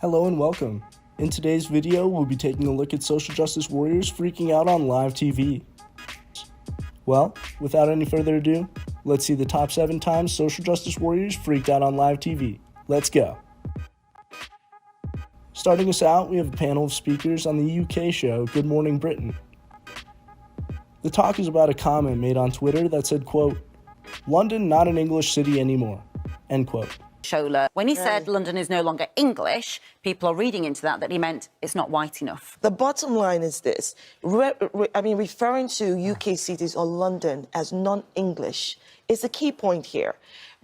Hello and welcome. In today's video, we'll be taking a look at social justice warriors freaking out on live TV. Well, without any further ado, let's see the top 7 times social justice warriors freaked out on live TV. Let's go. Starting us out, we have a panel of speakers on the UK show Good Morning Britain. The talk is about a comment made on Twitter that said, quote, "London not an English city anymore," end quote. When he said London is no longer English, people are reading into that he meant it's not white enough. The bottom line is this. Referring to UK cities or London as non-English is the key point here.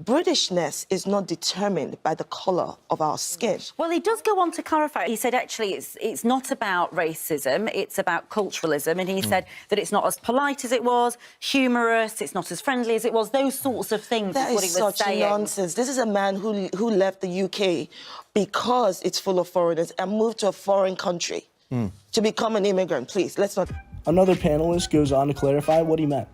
Britishness is not determined by the colour of our skin. Well, he does go on to clarify. He said, actually, it's not about racism, it's about culturalism. And he said that it's not as polite as it was, humorous, it's not as friendly as it was, those sorts of things. That is such nonsense. This is a man who left the UK because it's full of foreigners and moved to a foreign country to become an immigrant. Please, let's not... Another panelist goes on to clarify what he meant.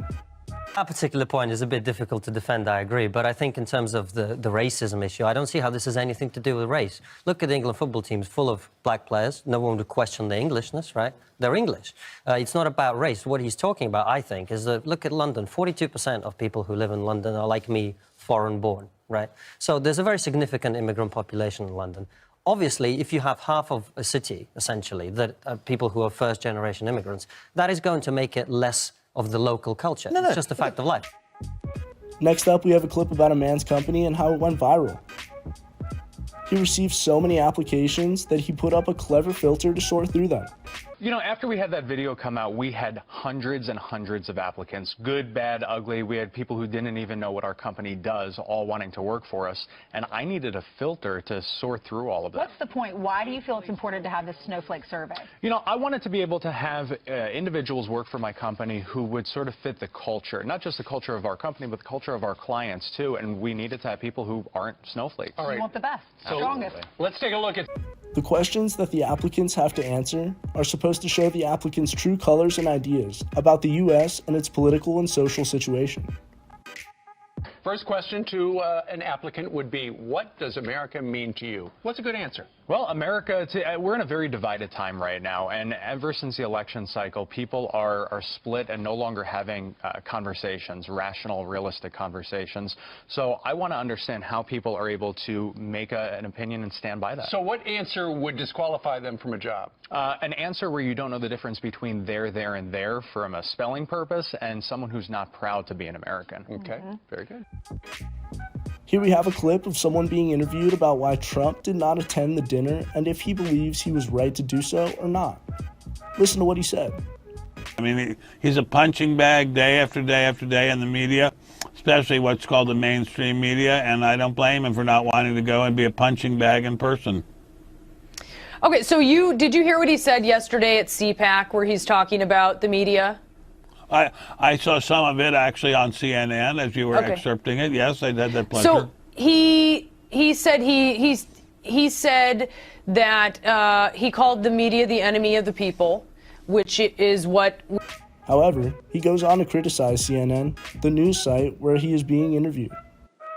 That particular point is a bit difficult to defend, I agree, but I think in terms of the racism issue, I don't see how this has anything to do with race. Look at the England football teams full of black players. No one would question their Englishness, right? They're English. It's not about race. What he's talking about, I think, is that, look at London. 42% of people who live in London are, like me, foreign-born, right? So there's a very significant immigrant population in London. Obviously, if you have half of a city, essentially, that are people who are first-generation immigrants, that is going to make it less of the local culture. It's just a fact of life. Next up, we have a clip about a man's company and how it went viral. He received so many applications that he put up a clever filter to sort through them. You know, after we had that video come out, we had hundreds and hundreds of applicants, good, bad, ugly. We had people who didn't even know what our company does, all wanting to work for us. And I needed a filter to sort through all of that. What's the point? Why do you feel it's important to have this Snowflake survey? You know, I wanted to be able to have individuals work for my company who would sort of fit the culture, not just the culture of our company, but the culture of our clients, too. And we needed to have people who aren't snowflakes. All right. We want the best, strongest. Let's take a look at... The questions that the applicants have to answer are supposed to show the applicants' true colors and ideas about the U.S. and its political and social situation. First question to an applicant would be, what does America mean to you? What's a good answer? Well, America, we're in a very divided time right now, and ever since the election cycle, people are split and no longer having conversations, rational, realistic conversations. So I want to understand how people are able to make an opinion and stand by that. So what answer would disqualify them from a job? An answer where you don't know the difference between there, and there from a spelling purpose, and someone who's not proud to be an American. Okay, very good. Here we have a clip of someone being interviewed about why Trump did not attend the dinner and if he believes he was right to do so or not. Listen to what he said. I mean, he's a punching bag day after day after day in the media, especially what's called the mainstream media, and I don't blame him for not wanting to go and be a punching bag in person. Okay, so did you hear what he said yesterday at CPAC where he's talking about the media? I saw some of it actually on CNN as you were excerpting it. Yes, I had that pleasure. So he said he said that he called the media the enemy of the people, which is what. However, he goes on to criticize CNN, the news site where he is being interviewed.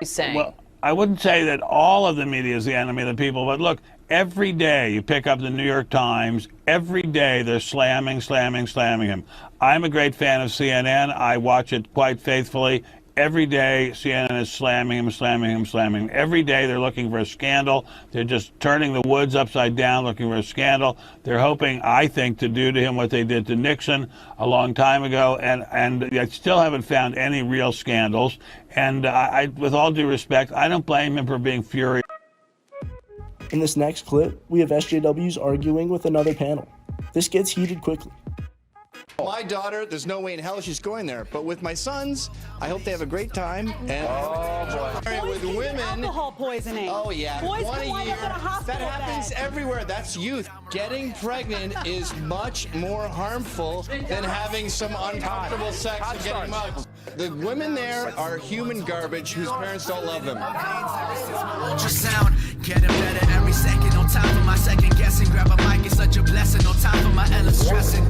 He's saying. Well, I wouldn't say that all of the media is the enemy of the people, but look, every day you pick up the New York Times, every day they're slamming him. I'm a great fan of CNN. I watch it quite faithfully. Every day CNN is slamming him. Every day they're looking for a scandal. They're just turning the woods upside down looking for a scandal. They're hoping, I think, to do to him what they did to Nixon a long time ago, and I still haven't found any real scandals. And I, with all due respect, I don't blame him for being furious. In this next clip, we have SJWs arguing with another panel. This gets heated quickly. My daughter, there's no way in hell she's going there. But with my sons, I hope they have a great time. And with women, Alcohol poisoning. oh yeah, Boys one can a wind year. up in a hospital That happens bed. everywhere. That's youth. Getting pregnant is much more harmful than having some uncomfortable sex and getting mugged. The women there are human garbage whose parents don't love them. Ultrasound, getting better every second. On time for my second guessing. Grab a mic, it's such a blessing. On time for my Ella stressing.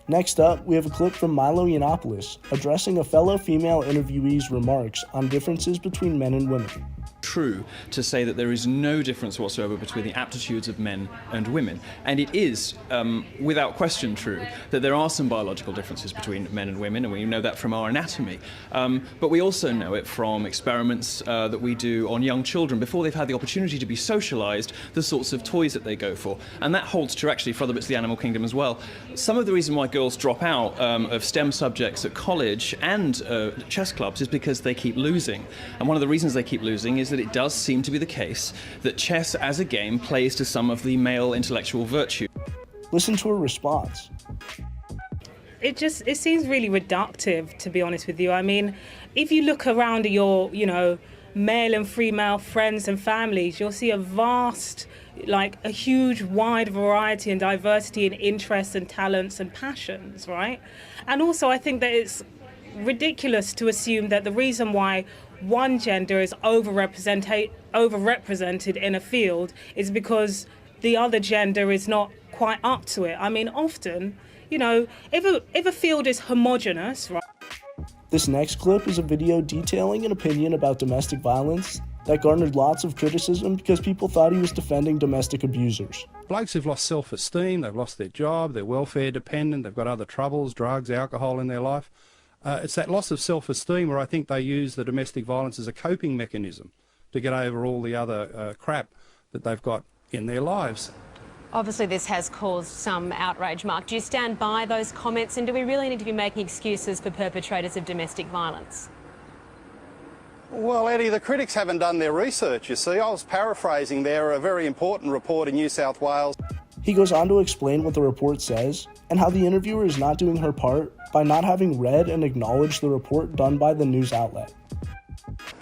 Next up, we have a clip from Milo Yiannopoulos addressing a fellow female interviewee's remarks on differences between men and women. true to say that there is no difference whatsoever between the aptitudes of men and women. And it is, without question, true that there are some biological differences between men and women, and we know that from our anatomy. But we also know it from experiments that we do on young children before they've had the opportunity to be socialized, the sorts of toys that they go for. And that holds true actually for other bits of the animal kingdom as well. Some of the reason why girls drop out of STEM subjects at college and chess clubs is because they keep losing. And one of the reasons they keep losing is that it does seem to be the case that chess as a game plays to some of the male intellectual virtue. Listen to her response. It seems really reductive, to be honest with you. I mean, if you look around at your, male and female friends and families, you'll see a vast, a huge, wide variety and diversity in interests and talents and passions, right? And also, I think that it's ridiculous to assume that the reason why one gender is overrepresented in a field is because the other gender is not quite up to it. I mean, often, if a field is homogenous, right? This next clip is a video detailing an opinion about domestic violence that garnered lots of criticism because people thought he was defending domestic abusers. Blokes who've lost self-esteem, they've lost their job, they're welfare dependent, they've got other troubles, drugs, alcohol in their life. It's that loss of self-esteem where I think they use the domestic violence as a coping mechanism to get over all the other crap that they've got in their lives. Obviously, this has caused some outrage, Mark. Do you stand by those comments, and do we really need to be making excuses for perpetrators of domestic violence? Well, Eddie, the critics haven't done their research, you see. I was paraphrasing there a very important report in New South Wales. He goes on to explain what the report says and how the interviewer is not doing her part by not having read and acknowledged the report done by the news outlet.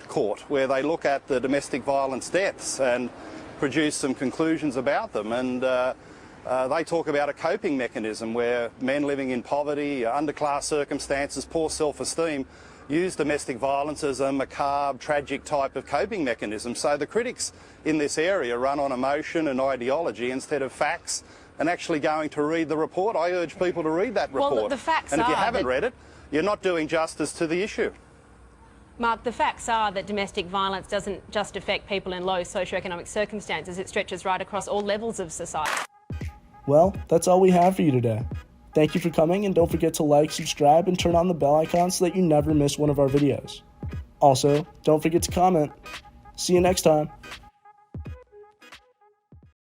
Court, where they look at the domestic violence deaths and produce some conclusions about them, and they talk about a coping mechanism where men living in poverty, underclass circumstances, poor self-esteem use domestic violence as a macabre, tragic type of coping mechanism. So the critics in this area run on emotion and ideology instead of facts and actually going to read the report. I urge people to read that report. Well, the facts and if you are haven't read it, you're not doing justice to the issue. Mark, the facts are that domestic violence doesn't just affect people in low socioeconomic circumstances, it stretches right across all levels of society. Well, that's all we have for you today. Thank you for coming, and don't forget to like, subscribe, and turn on the bell icon so that you never miss one of our videos. Also, don't forget to comment. See you next time.